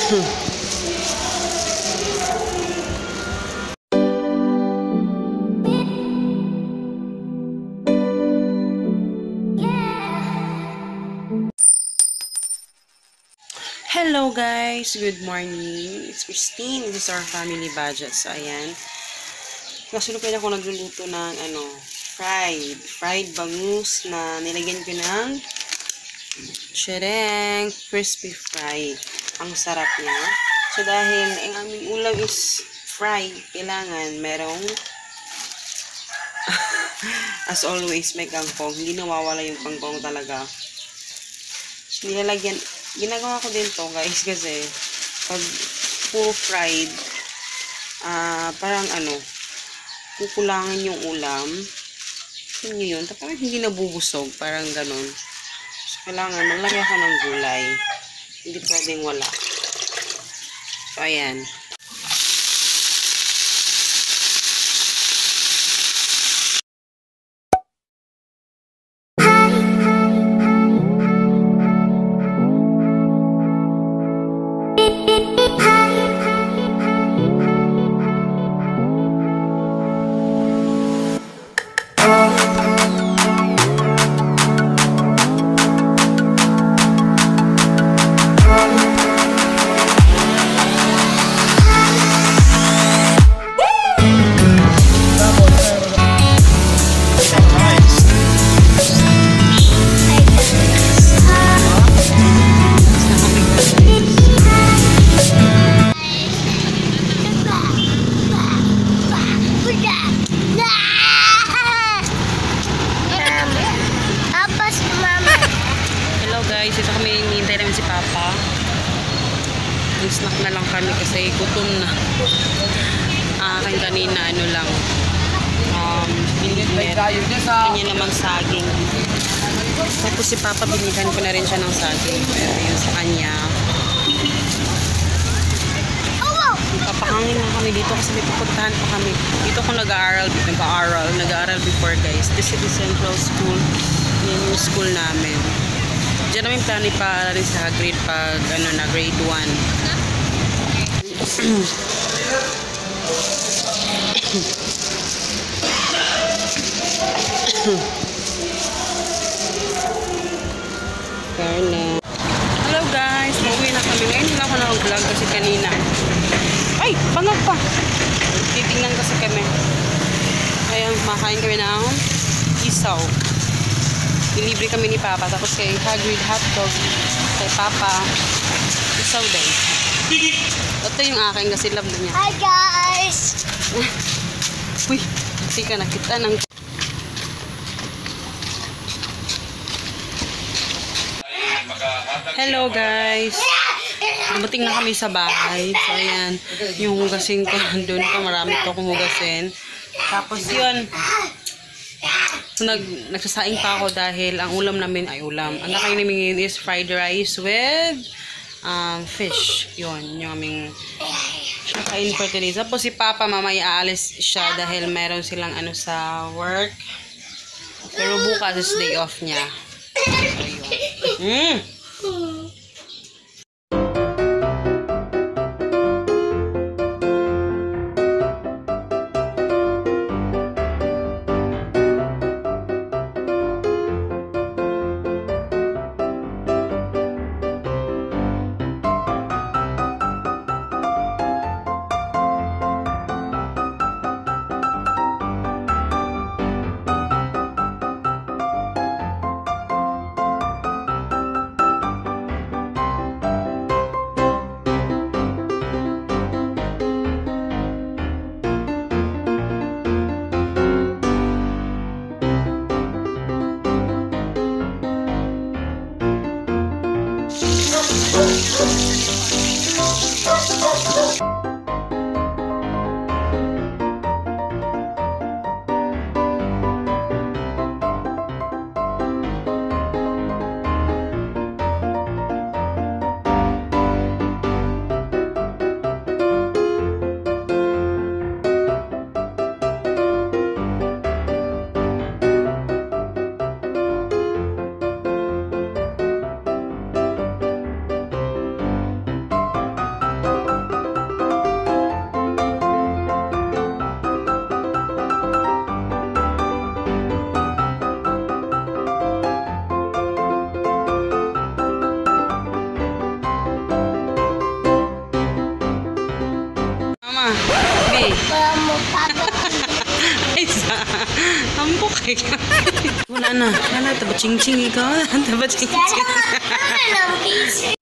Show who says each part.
Speaker 1: Hello guys, good morning. It's Christine. This is our family budget. So ayan. Kasunod ako nagluluto ng fried bangus na nilagyan ko ng shereng crispy fry. Ang sarap niya. So dahil ang aming ulam is fried, kailangan merong as always may kangkong. Hindi nawawala yung kangkong talaga. So ginagawa ko din to guys kasi pag puro fried parang kukulangan yung ulam. Yun yun. Tapos hindi nabubusog. Parang ganun. So kailangan maglagay ako ng gulay. Hindi pwedeng wala. So ayan. Guys, ito kami hinihintay namin si Papa. Snack na lang kami kasi gutom na. Akin kanina lang kanya naman saging. Tapos si Papa binigyan ko na rin siya ng saging. Pero yun sa kanya. Papahangin na kami dito kasi may pupuntahan pa kami. Dito ko nag-aaral before guys. This is the Central School. Yan yung school namin. Diyan namin plano pa rin sa grade pag na grade 1. Hello guys, pauwi na kami. Ngayon lang ako na-vlog kasi kanina. Ay, bangag pa. Titingnan kasi kami. Ayan, makain kami ng isaw. Dilibre kami ni Papa. Tapos kay Hagrid hotdog. Kay Papa isaw din. Ito yung akin kasi love na niya.
Speaker 2: Hi guys!
Speaker 1: Uy, kasi ka nakita ng hello guys. Dumating na kami sa bahay. So ayan, yung hugasin ko nandun pa. Marami to kong hugasin. Tapos yun, nagsasaing pa ako dahil ang ulam namin ay ulam. Ang nakain namin is fried rice with fish. Yun, yung aming nakain for today. Tapos si Papa mamaya aalis siya dahil meron silang sa work. Pero bukas is day off niya. Ayun. Wala na. Wala, taba ching-ching ikaw. Taba ching-ching.